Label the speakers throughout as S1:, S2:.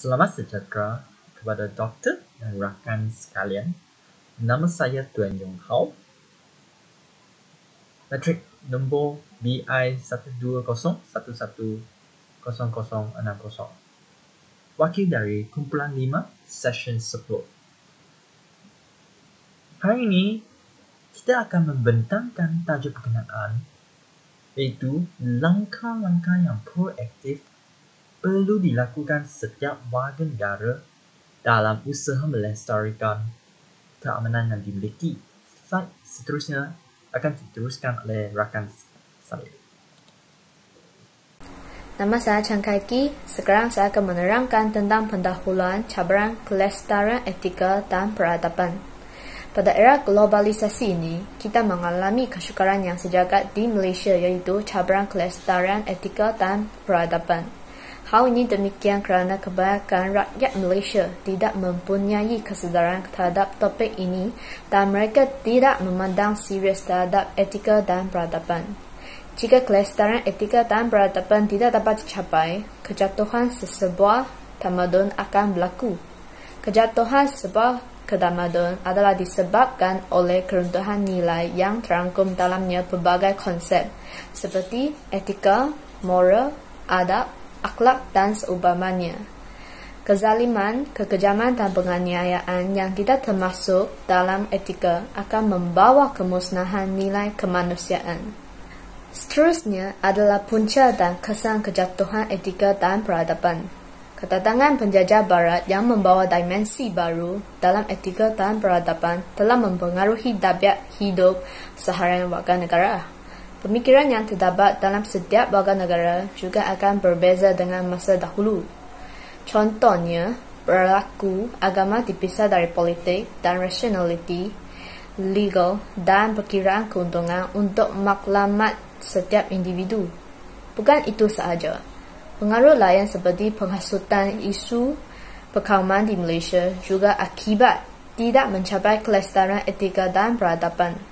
S1: Selamat sejahtera kepada doktor dan rakan sekalian. Nama saya Tuan Yong Hao. Matrik nombor BI 120110060. Wakil dari kumpulan 5 session 10. Hari ini kita akan membentangkan tajuk berkenaan iaitu langkah-langkah yang proaktif perlu dilakukan setiap warga negara dalam usaha melestarikan keamanan yang dimiliki. Slide seterusnya akan diteruskan oleh rakan saya.
S2: Nama saya Chan Kai Ki. Sekarang saya akan menerangkan tentang pendahuluan cabaran kelestarian etika dan peradaban. Pada era globalisasi ini, kita mengalami kesukaran yang sejagat di Malaysia iaitu cabaran kelestarian etika dan peradaban. Hal ini demikian kerana kebanyakan rakyat Malaysia tidak mempunyai kesedaran terhadap topik ini dan mereka tidak memandang serius terhadap etika dan peradaban. Jika kelestarian etika dan peradaban tidak dapat dicapai, kejatuhan sesebuah tamadun akan berlaku. Kejatuhan sesebuah tamadun adalah disebabkan oleh keruntuhan nilai yang terangkum dalamnya pelbagai konsep seperti etika, moral, adab, akhlak dan seumpamanya. Kezaliman, kekejaman dan penganiayaan yang tidak termasuk dalam etika akan membawa kemusnahan nilai kemanusiaan. Seterusnya adalah punca dan kesan kejatuhan etika dan peradaban. Kedatangan penjajah barat yang membawa dimensi baru dalam etika dan peradaban telah mempengaruhi tabiat hidup seharian warga negara. Pemikiran yang terdapat dalam setiap warga negara juga akan berbeza dengan masa dahulu. Contohnya, perilaku agama dipisah dari politik dan rationality, legal dan perkiraan keuntungan untuk maklumat setiap individu. Bukan itu sahaja. Pengaruh lain seperti penghasutan isu perkauman di Malaysia juga akibat tidak mencapai kelestarian etika dan peradaban.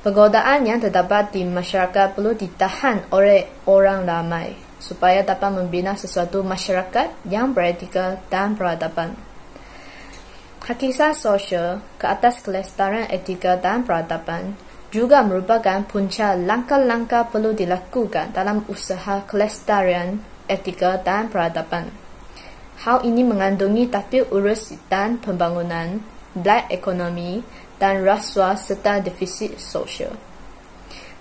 S2: Penggodaan yang terdapat di masyarakat perlu ditahan oleh orang ramai supaya dapat membina sesuatu masyarakat yang beretika dan peradaban. Hakikat sosial ke atas kelestarian etika dan peradaban juga merupakan punca langkah-langkah perlu dilakukan dalam usaha kelestarian etika dan peradaban. Hal ini mengandungi tatbik urus dan pembangunan, black ekonomi dan rasuah serta defisit sosial.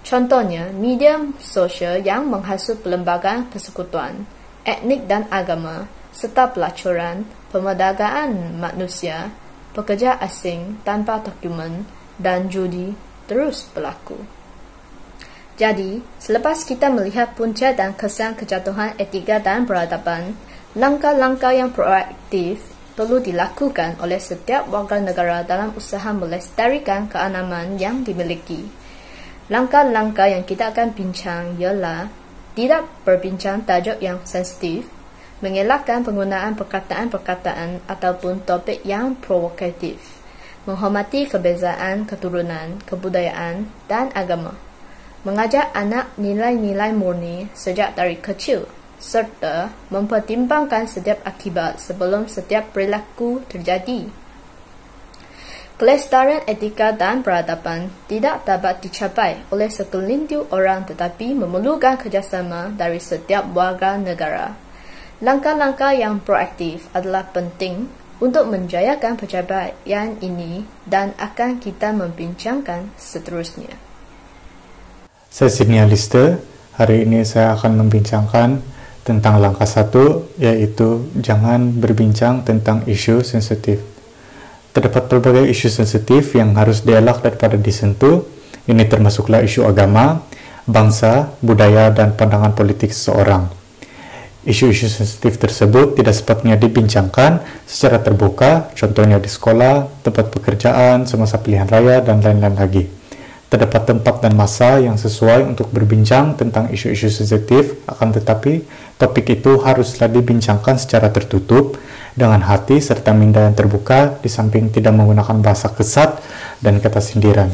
S2: Contohnya, media sosial yang menghasut perlembagaan persekutuan, etnik dan agama, serta pelacuran, pemerdagaan manusia, pekerja asing tanpa dokumen, dan judi terus berlaku. Jadi, selepas kita melihat punca dan kesan kejatuhan etika dan peradaban, langkah-langkah yang proaktif perlu dilakukan oleh setiap warga negara dalam usaha melestarikan keamanan yang dimiliki. Langkah-langkah yang kita akan bincang ialah tidak berbincang tajuk yang sensitif, mengelakkan penggunaan perkataan-perkataan ataupun topik yang provokatif, menghormati kebiasaan keturunan, kebudayaan dan agama, mengajak anak nilai-nilai murni sejak dari kecil, serta mempertimbangkan setiap akibat sebelum setiap perilaku terjadi. Kelestarian etika dan peradaban tidak dapat dicapai oleh segelintir orang tetapi memerlukan kerjasama dari setiap warga negara. Langkah-langkah yang proaktif adalah penting untuk menjayakan pencapaian ini dan akan kita membincangkan seterusnya.
S3: Saya Sidney Alistair. Hari ini saya akan membincangkan tentang langkah 1, yaitu jangan berbincang tentang isu sensitif. Terdapat berbagai isu sensitif yang harus dielak daripada disentuh. Ini termasuklah isu agama, bangsa, budaya, dan pandangan politik seseorang. Isu-isu sensitif tersebut tidak sepatutnya dibincangkan secara terbuka, contohnya di sekolah, tempat pekerjaan, semasa pilihan raya, dan lain-lain lagi. Terdapat tempat dan masa yang sesuai untuk berbincang tentang isu-isu sensitif, akan tetapi topik itu haruslah dibincangkan secara tertutup, dengan hati serta minda yang terbuka, di samping tidak menggunakan bahasa kesat dan kata sindiran.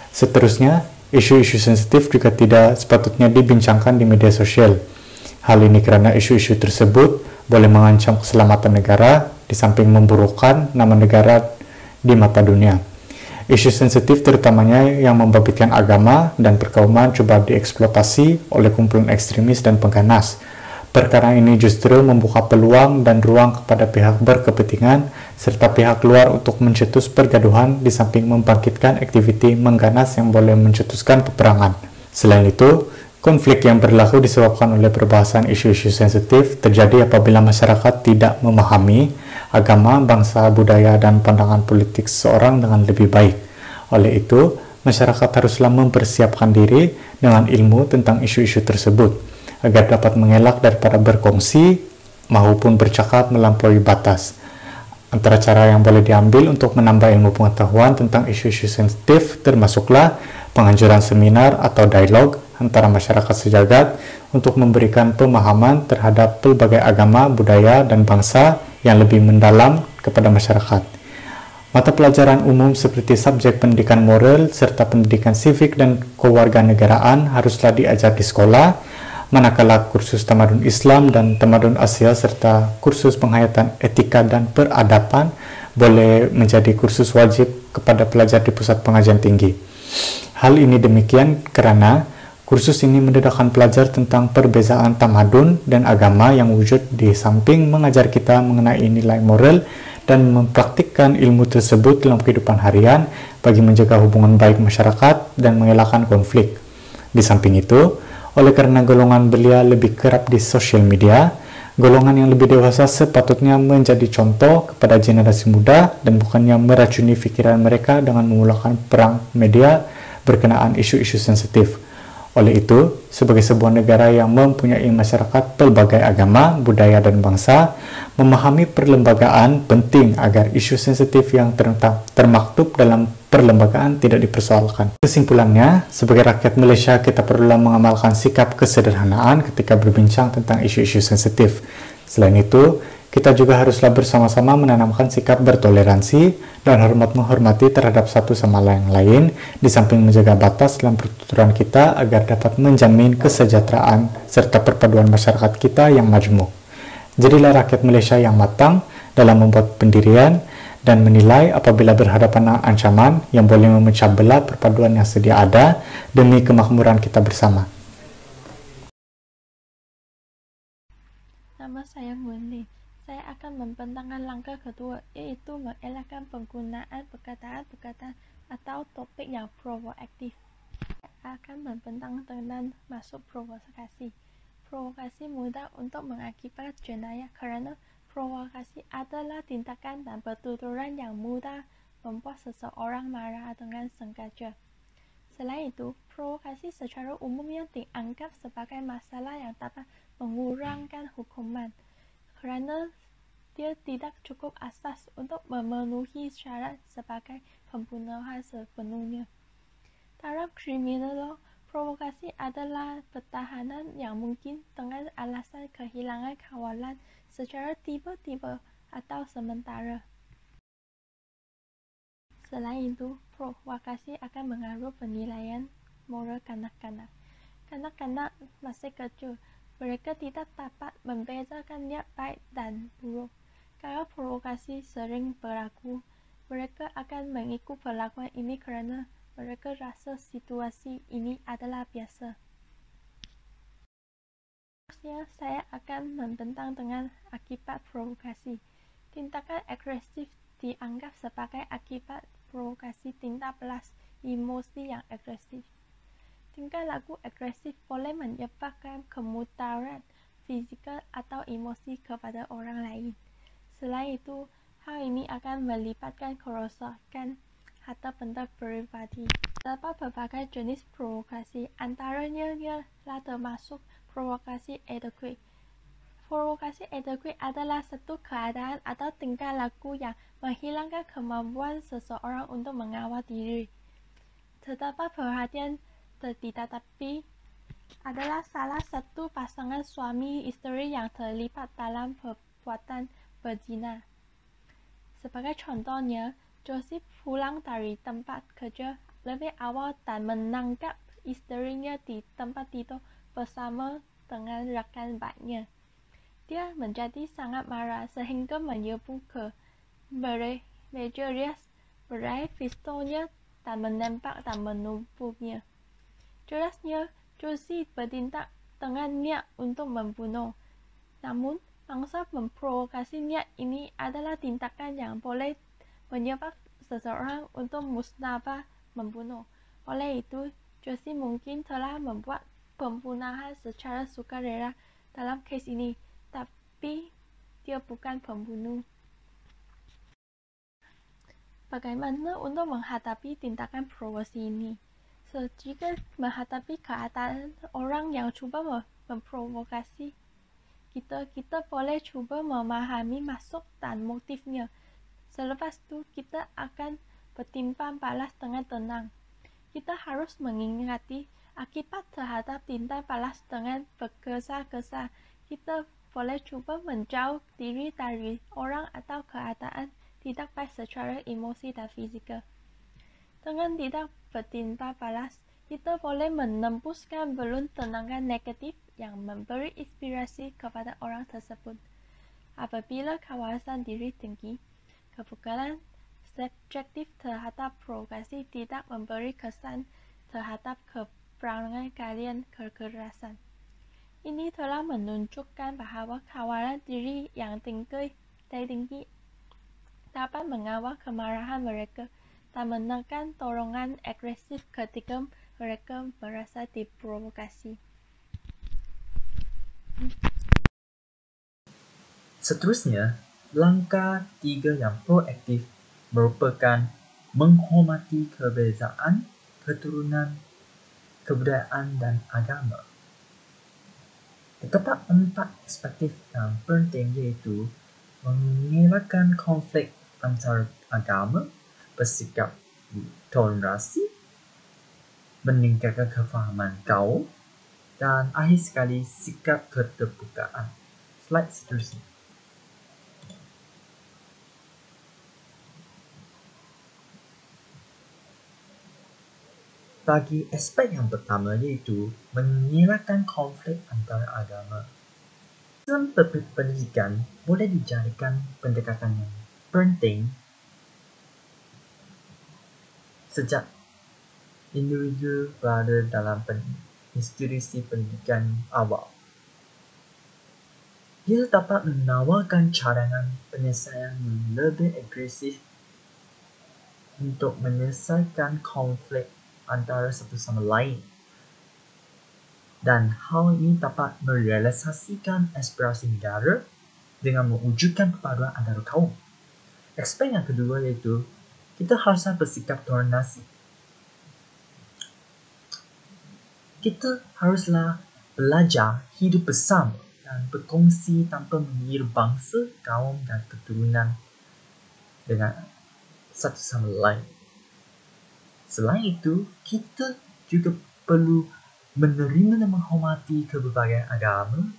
S3: Seterusnya, isu-isu sensitif juga tidak sepatutnya dibincangkan di media sosial. Hal ini karena isu-isu tersebut boleh mengancam keselamatan negara di samping memburukkan nama negara di mata dunia. Isu sensitif terutamanya yang membabitkan agama dan perkauman coba dieksploitasi oleh kumpulan ekstremis dan pengganas. Perkara ini justru membuka peluang dan ruang kepada pihak berkepentingan serta pihak luar untuk mencetus pergaduhan di samping membangkitkan aktiviti mengganas yang boleh mencetuskan peperangan. Selain itu, konflik yang berlaku disebabkan oleh perbahasan isu-isu sensitif terjadi apabila masyarakat tidak memahami agama, bangsa, budaya, dan pandangan politik seseorang dengan lebih baik. Oleh itu, masyarakat haruslah mempersiapkan diri dengan ilmu tentang isu-isu tersebut, agar dapat mengelak daripada berkongsi maupun bercakap melampaui batas. Antara cara yang boleh diambil untuk menambah ilmu pengetahuan tentang isu-isu sensitif termasuklah penganjuran seminar atau dialog antara masyarakat sejagat untuk memberikan pemahaman terhadap pelbagai agama, budaya, dan bangsa yang lebih mendalam kepada masyarakat. Mata pelajaran umum seperti subjek pendidikan moral serta pendidikan sivik dan kewarganegaraan haruslah diajar di sekolah, manakala kursus tamadun Islam dan tamadun Asia serta kursus penghayatan etika dan peradaban boleh menjadi kursus wajib kepada pelajar di pusat pengajian tinggi. Hal ini demikian karena kursus ini mendedahkan pelajar tentang perbezaan tamadun dan agama yang wujud di samping mengajar kita mengenai nilai moral dan mempraktikkan ilmu tersebut dalam kehidupan harian bagi menjaga hubungan baik masyarakat dan mengelakkan konflik. Di samping itu, oleh karena golongan belia lebih kerap di sosial media, golongan yang lebih dewasa sepatutnya menjadi contoh kepada generasi muda dan bukannya meracuni pikiran mereka dengan memulakan perang media berkenaan isu-isu sensitif. Oleh itu, sebagai sebuah negara yang mempunyai masyarakat pelbagai agama, budaya, dan bangsa, memahami perlembagaan penting agar isu sensitif yang termaktub dalam perlembagaan tidak dipersoalkan. Kesimpulannya, sebagai rakyat Malaysia, kita perlu mengamalkan sikap kesederhanaan ketika berbincang tentang isu-isu sensitif. Selain itu, kita juga haruslah bersama-sama menanamkan sikap bertoleransi dan hormat menghormati terhadap satu sama yang lain, di samping menjaga batas dalam pertuturan kita agar dapat menjamin kesejahteraan serta perpaduan masyarakat kita yang majmuk. Jadilah rakyat Malaysia yang matang dalam membuat pendirian dan menilai apabila berhadapan dengan ancaman yang boleh memecah belah perpaduan yang sedia ada demi kemakmuran kita bersama.
S4: Nama saya Wenli. Saya akan membentangkan langkah kedua, yaitu mengelakkan penggunaan perkataan-perkataan atau topik yang provokatif. Saya akan membentang dengan masuk provokasi. Provokasi mudah untuk mengakibat jenayah karena provokasi adalah tindakan dan pertuturan yang mudah membuat seseorang marah dengan sengaja. Selain itu, provokasi secara umumnya dianggap sebagai masalah yang dapat mengurangkan hukuman, karena dia tidak cukup asas untuk memenuhi syarat sebagai pembunuhan sepenuhnya. Dalam kriminologi, provokasi adalah pertahanan yang mungkin dengan alasan kehilangan kawalan secara tiba-tiba atau sementara. Selain itu, provokasi akan mengaruh penilaian moral kanak-kanak. Kanak-kanak masih kecil, mereka tidak dapat membedakan niat baik dan buruk. Kalau provokasi sering berlaku, mereka akan mengikut perlakuan ini kerana mereka rasa situasi ini adalah biasa. Seterusnya, saya akan membentang dengan akibat provokasi. Tindakan agresif dianggap sebagai akibat provokasi tindak balas emosi yang agresif. Tingkah laku agresif boleh menyebabkan kemudarat fizikal atau emosi kepada orang lain. Selain itu, hal ini akan melibatkan kerosakan harta benda pribadi. Terdapat berbagai jenis provokasi, antaranya ialah termasuk provokasi adequate. Provokasi adequate adalah satu keadaan atau tingkah laku yang menghilangkan kemampuan seseorang untuk mengawal diri. Terdapat perhatian tetapi adalah salah satu pasangan suami isteri yang terlibat dalam perbuatan berzina. Sebagai contohnya, Joseph pulang dari tempat kerja lebih awal dan menangkap isterinya di tempat tidur bersama dengan rekan baiknya. Dia menjadi sangat marah sehingga menyerbu ke meja rias, meraih pistolnya dan menembak dan membunuhnya. Jelasnya, Josie bertindak dengan niat untuk membunuh. Namun, mangsa memprovokasi niat ini adalah tindakan yang boleh menyebabkan seseorang untuk musnahkan membunuh. Oleh itu, Josie mungkin telah membuat pembunuhan secara sukarela dalam kes ini, tapi dia bukan pembunuh. Bagaimana untuk menghadapi tindakan provokasi ini? Jika menghadapi keadaan orang yang coba memprovokasi kita boleh cuba memahami maksud dan motifnya. Selepas itu, kita akan bertimbang balas dengan tenang. Kita harus mengingati akibat terhadap tindak balas dengan bergesa-gesa. Kita boleh cuba menjauh diri dari orang atau keadaan tidak baik secara emosi dan fizikal. Dengan tidak bertindak balas, kita boleh menembuskan balon tenangan negatif yang memberi inspirasi kepada orang tersebut. Apabila kawasan diri tinggi, kebugaran subjektif terhadap provokasi tidak memberi kesan terhadap keberangan kalian kekerasan. Ini telah menunjukkan bahwa kawalan diri yang tinggi dapat mengawal kemarahan mereka dan menekan dorongan agresif ketika mereka merasa diprovokasi.
S1: Seterusnya, langkah 3 yang proaktif merupakan menghormati perbezaan keturunan, kebudayaan, dan agama. Terdapat 4 perspektif yang penting, iaitu mengelakkan konflik antar agama, bersikap toleransi, meningkatkan kefahaman kaum, dan akhir sekali sikap keterbukaan. Slide seterusnya. Bagi aspek yang pertama, iaitu mengelakkan konflik antara agama. Dalam pendidikan boleh dijadikan pendekatan yang penting sejak individu berada dalam institusi pendidikan awal. Ia dapat menawarkan cadangan penyelesaian yang lebih agresif untuk menyelesaikan konflik antara satu sama lain. Dan hal ini dapat merealisasikan aspirasi negara dengan mewujudkan perpaduan antara kaum. Aspek yang kedua iaitu kita haruslah bersikap toleransi. Kita haruslah belajar hidup bersama dan berkongsi tanpa mengira bangsa, kaum, dan keturunan dengan satu sama lain. Selain itu, kita juga perlu menerima dan menghormati keberbagai agama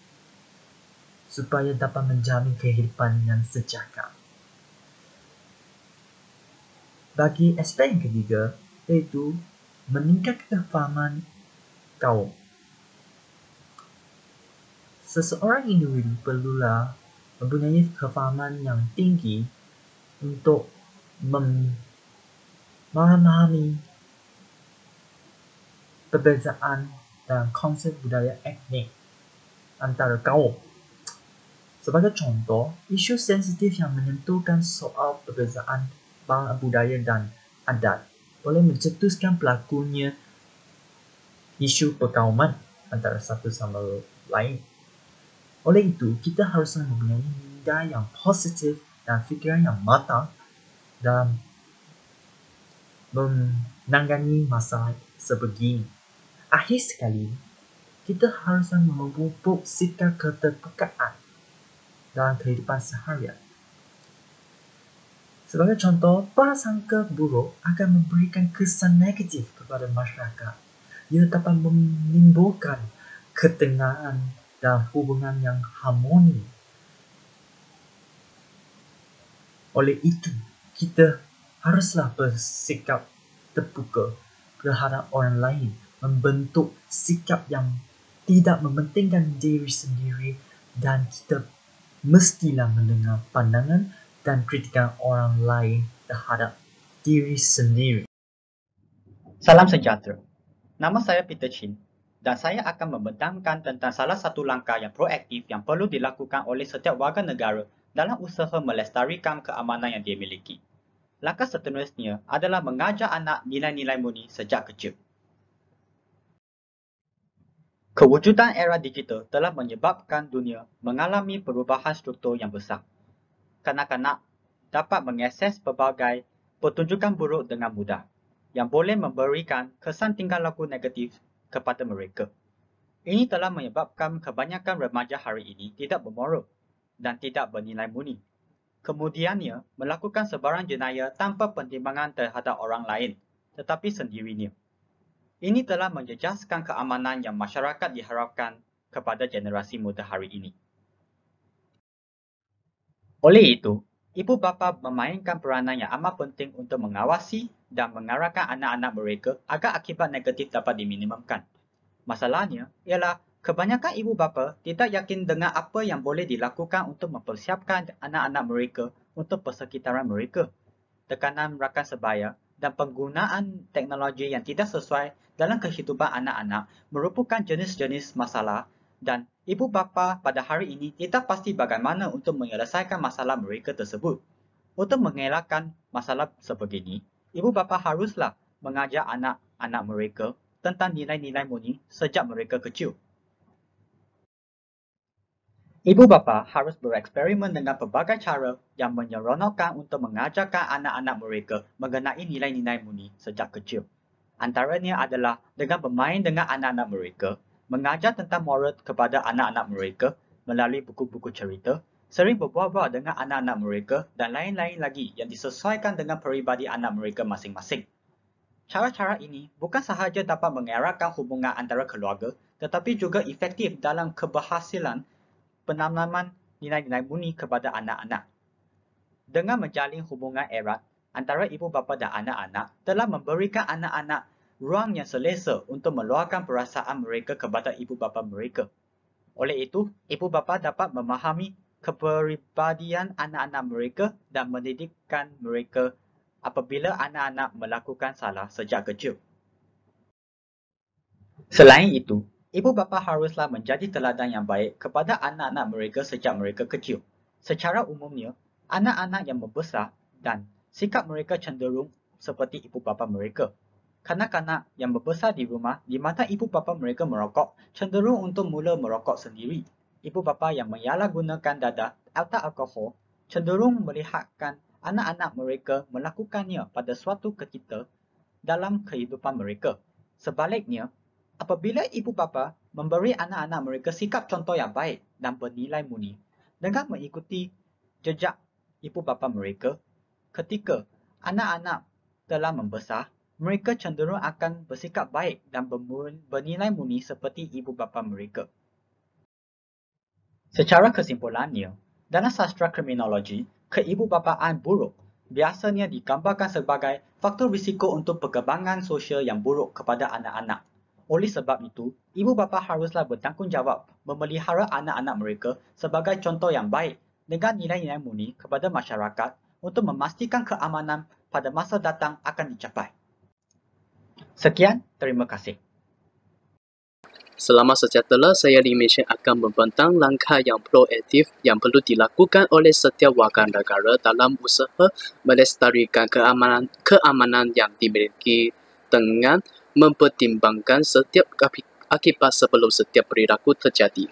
S1: supaya dapat menjamin kehidupan yang sejahtera. Bagi aspek yang ketiga, iaitu meningkatkan kefahaman kaum. Seseorang individu perlulah mempunyai kefahaman yang tinggi untuk memahami perbezaan dan konsep budaya etnik antara kaum. Sebagai contoh, isu sensitif yang menyentuhkan soal perbezaan budaya dan adat boleh mencetuskan berlakunya isu perkauman antara satu sama lain. Oleh itu, kita haruslah mempunyai minda yang positif dan fikiran yang matang dalam menangani masalah sebegini. Akhir sekali, kita haruslah memupuk sikap keterbukaan dalam kehidupan seharian. Sebagai contoh, prasangka buruk akan memberikan kesan negatif kepada masyarakat. Ia dapat menimbulkan ketegangan dan hubungan yang harmoni. Oleh itu, kita haruslah bersikap terbuka terhadap orang lain, membentuk sikap yang tidak mementingkan diri sendiri, dan kita mestilah mendengar pandangan dan kritikan orang lain terhadap diri sendiri.
S5: Salam sejahtera. Nama saya Peter Chin dan saya akan membentangkan tentang salah satu langkah yang proaktif yang perlu dilakukan oleh setiap warga negara dalam usaha melestarikan keamanan yang dia miliki. Langkah seterusnya adalah mengajar anak nilai-nilai murni sejak kecil. Kewujudan era digital telah menyebabkan dunia mengalami perubahan struktur yang besar. Kanak-kanak dapat mengakses pelbagai pertunjukan buruk dengan mudah yang boleh memberikan kesan tingkah laku negatif kepada mereka. Ini telah menyebabkan kebanyakan remaja hari ini tidak bermoral dan tidak bernilai murni. Kemudiannya, melakukan sebarang jenayah tanpa pertimbangan terhadap orang lain, tetapi sendirinya. Ini telah menjejaskan keamanan yang masyarakat diharapkan kepada generasi muda hari ini. Oleh itu, ibu bapa memainkan peranan yang amat penting untuk mengawasi dan mengarahkan anak-anak mereka agar akibat negatif dapat diminimumkan. Masalahnya ialah kebanyakan ibu bapa tidak yakin dengan apa yang boleh dilakukan untuk mempersiapkan anak-anak mereka untuk persekitaran mereka. Tekanan rakan sebaya dan penggunaan teknologi yang tidak sesuai dalam kehidupan anak-anak merupakan jenis-jenis masalah dan ibu bapa pada hari ini tidak pasti bagaimana untuk menyelesaikan masalah mereka tersebut. Untuk mengelakkan masalah sebegini, ibu bapa haruslah mengajar anak-anak mereka tentang nilai-nilai murni sejak mereka kecil. Ibu bapa harus bereksperimen dengan pelbagai cara yang menyeronokkan untuk mengajarkan anak-anak mereka mengenai nilai-nilai murni sejak kecil. Antaranya adalah dengan bermain dengan anak-anak mereka, mengajar tentang moral kepada anak-anak mereka melalui buku-buku cerita, sering berbual-bual dengan anak-anak mereka dan lain-lain lagi yang disesuaikan dengan peribadi anak mereka masing-masing. Cara-cara ini bukan sahaja dapat mengeratkan hubungan antara keluarga, tetapi juga efektif dalam keberhasilan penanaman nilai-nilai murni kepada anak-anak. Dengan menjalin hubungan erat antara ibu bapa dan anak-anak telah memberikan anak-anak ruang yang selesa untuk meluahkan perasaan mereka kepada ibu bapa mereka. Oleh itu, ibu bapa dapat memahami kepribadian anak-anak mereka dan mendidikkan mereka apabila anak-anak melakukan salah sejak kecil. Selain itu, ibu bapa haruslah menjadi teladan yang baik kepada anak-anak mereka sejak mereka kecil. Secara umumnya, anak-anak yang membesar dan sikap mereka cenderung seperti ibu bapa mereka. Kanak-kanak yang membesar di rumah di mana ibu bapa mereka merokok cenderung untuk mula merokok sendiri. Ibu bapa yang menyalahgunakan dadah atau alkohol cenderung melihatkan anak-anak mereka melakukannya pada suatu ketika dalam kehidupan mereka. Sebaliknya, apabila ibu bapa memberi anak-anak mereka sikap contoh yang baik dan bernilai murni dengan mengikuti jejak ibu bapa mereka, ketika anak-anak telah membesar, mereka cenderung akan bersikap baik dan bernilai murni seperti ibu bapa mereka. Secara kesimpulannya, dalam sastra kriminologi, keibubapaan buruk biasanya digambarkan sebagai faktor risiko untuk perkembangan sosial yang buruk kepada anak-anak. Oleh sebab itu, ibu bapa haruslah bertanggungjawab memelihara anak-anak mereka sebagai contoh yang baik dengan nilai-nilai murni kepada masyarakat untuk memastikan keamanan pada masa datang akan dicapai. Sekian, terima kasih.
S6: Selama sejahtera, saya dimensi akan membentang langkah yang proaktif yang perlu dilakukan oleh setiap warga negara dalam usaha melestarikan keamanan yang dimiliki dengan mempertimbangkan setiap akibat sebelum setiap perilaku terjadi.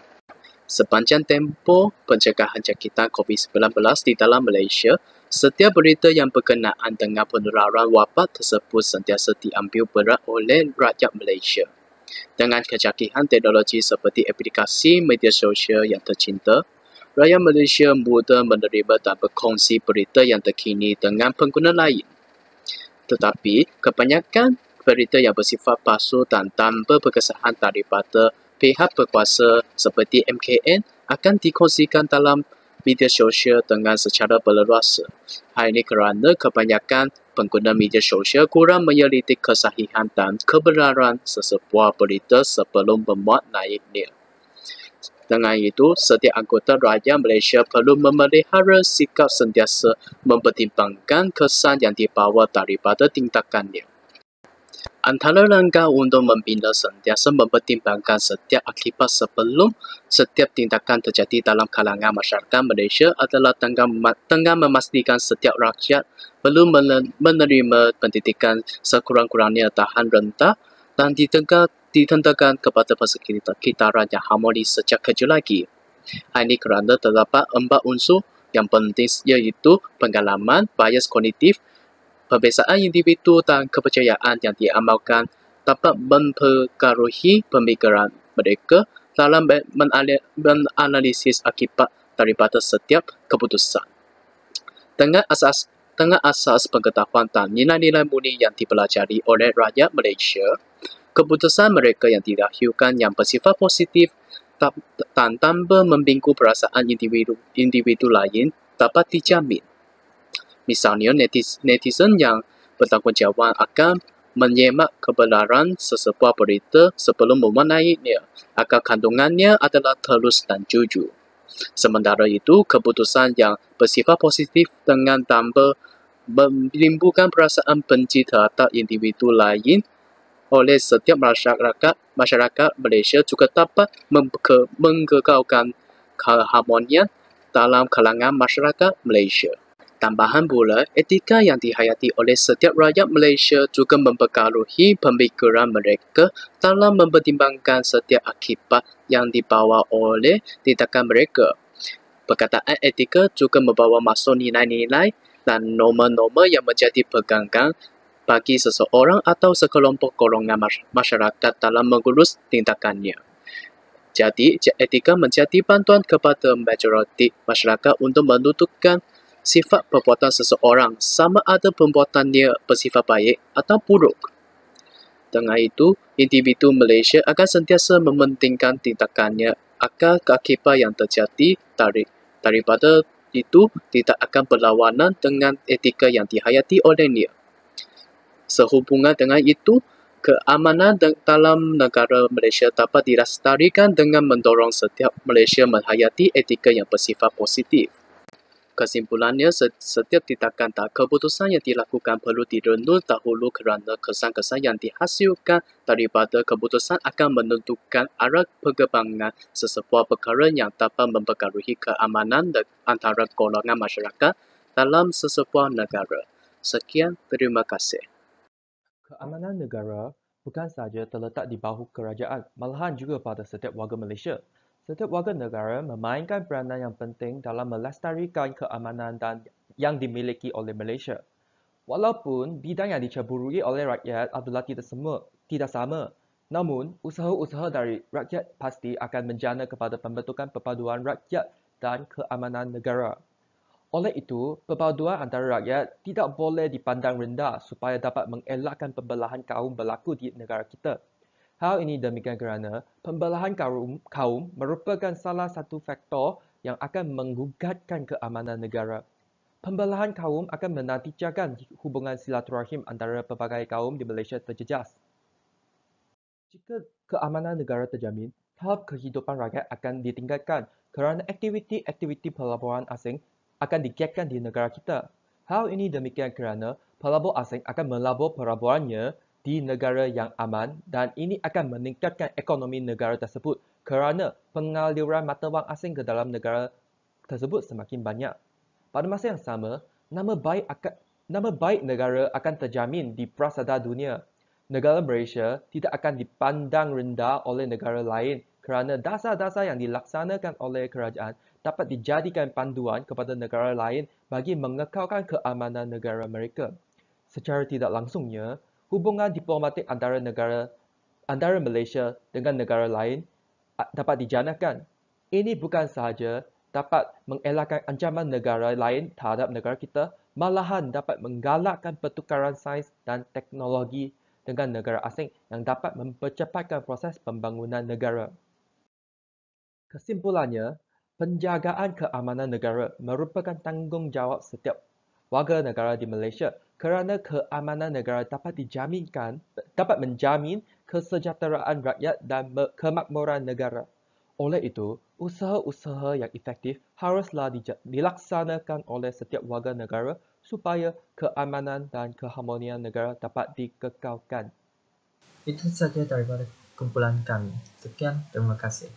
S6: Sepanjang tempoh pencegahan jangkitan COVID-19 di dalam Malaysia, setiap berita yang berkenaan dengan penularan wabak tersebut sentiasa diambil berat oleh rakyat Malaysia. Dengan kecanggihan teknologi seperti aplikasi media sosial yang tercinta, rakyat Malaysia mudah menerima dan berkongsi berita yang terkini dengan pengguna lain. Tetapi, kebanyakan berita yang bersifat palsu dan tanpa berkesahan daripada pihak berkuasa seperti MKN akan dikongsikan dalam media sosial dengan secara berleluasa. Hal ini kerana kebanyakan pengguna media sosial kurang meneliti kesahihan dan kebenaran sesebuah berita sebelum memuat naiknya. Dengan itu, setiap anggota rakyat Malaysia perlu memelihara sikap sentiasa mempertimbangkan kesan yang dibawa daripada tindakannya. Antara langkah untuk membina sentiasa mempertimbangkan setiap akibat sebelum setiap tindakan terjadi dalam kalangan masyarakat Malaysia adalah dengan memastikan setiap rakyat perlu menerima pendidikan sekurang-kurangnya tahan rendah dan ditentukan kepada persekitaran yang harmonis sejak kecil lagi. Hal ini kerana terdapat 4 unsur yang penting iaitu pengalaman, bias kognitif, perbezaan individu dan kepercayaan yang diamalkan dapat mempengaruhi pemikiran mereka dalam menganalisis akibat daripada setiap keputusan. Dengan asas pengetahuan dan nilai-nilai murni yang dipelajari oleh rakyat Malaysia, keputusan mereka yang didahulukan yang bersifat positif dan tanpa membingkung perasaan individu lain dapat dijamin. Misalnya, netizen yang bertanggungjawab akan menyemak kebenaran sesebuah berita sebelum menaiknya agar kandungannya adalah telus dan jujur. Sementara itu, keputusan yang bersifat positif dengan tanpa menimbulkan perasaan benci terhadap individu lain oleh setiap masyarakat Malaysia juga dapat menggegarkan keharmonian dalam kalangan masyarakat Malaysia. Tambahan pula, etika yang dihayati oleh setiap rakyat Malaysia juga mempengaruhi pemikiran mereka dalam mempertimbangkan setiap akibat yang dibawa oleh tindakan mereka. Perkataan etika juga membawa masuk nilai-nilai dan norma-norma yang menjadi pegangan bagi seseorang atau sekelompok golongan masyarakat dalam mengurus tindakannya. Jadi, etika menjadi bantuan kepada majoriti masyarakat untuk menentukan sifat perbuatan seseorang sama ada perbuatannya bersifat baik atau buruk. Dengan itu, individu Malaysia akan sentiasa mementingkan tindakannya agar akibat yang terjadi daripada itu tidak akan berlawanan dengan etika yang dihayati olehnya. Sehubungan dengan itu, keamanan dalam negara Malaysia dapat dilestarikan dengan mendorong setiap Malaysia menghayati etika yang bersifat positif. Kesimpulannya, setiap tindakan dan keputusan yang dilakukan perlu direnung dahulu kerana kesan-kesan yang dihasilkan daripada keputusan akan menentukan arah perkembangan sesebuah perkara yang dapat mempengaruhi keamanan antara golongan masyarakat dalam sesebuah negara. Sekian, terima kasih.
S7: Keamanan negara bukan sahaja terletak di bahu kerajaan, malahan juga pada setiap warga Malaysia. Setiap warga negara memainkan peranan yang penting dalam melestarikan keamanan yang dimiliki oleh Malaysia. Walaupun bidang yang dicaburui oleh rakyat adalah tidak sama, namun usaha-usaha dari rakyat pasti akan menjana kepada pembentukan perpaduan rakyat dan keamanan negara. Oleh itu, perpaduan antara rakyat tidak boleh dipandang rendah supaya dapat mengelakkan pembelahan kaum berlaku di negara kita. Hal ini demikian kerana pembelahan kaum merupakan salah satu faktor yang akan menggugatkan keamanan negara. Pembelahan kaum akan menantijakan hubungan silaturahim antara pelbagai kaum di Malaysia terjejas. Jika keamanan negara terjamin, tahap kehidupan rakyat akan ditingkatkan kerana aktiviti-aktiviti pelaburan asing akan digiatkan di negara kita. Hal ini demikian kerana pelabur asing akan melabur pelaburannya di negara yang aman dan ini akan meningkatkan ekonomi negara tersebut kerana pengaliran mata wang asing ke dalam negara tersebut semakin banyak. Pada masa yang sama, nama baik negara akan terjamin di prasada dunia. Negara Malaysia tidak akan dipandang rendah oleh negara lain kerana dasar-dasar yang dilaksanakan oleh kerajaan dapat dijadikan panduan kepada negara lain bagi mengekalkan keamanan negara mereka. Secara tidak langsungnya, hubungan diplomatik antara Malaysia dengan negara lain dapat dijanakan. Ini bukan sahaja dapat mengelakkan ancaman negara lain terhadap negara kita, malahan dapat menggalakkan pertukaran sains dan teknologi dengan negara asing yang dapat mempercepatkan proses pembangunan negara. Kesimpulannya, Penjagaan keamanan negara merupakan tanggungjawab setiap warga negara di Malaysia kerana keamanan negara dapat menjamin kesejahteraan rakyat dan kemakmuran negara. Oleh itu, usaha-usaha yang efektif haruslah dilaksanakan oleh setiap warga negara supaya keamanan dan keharmonian negara dapat dikekalkan.
S1: Itu saja daripada kumpulan kami. Sekian, terima kasih.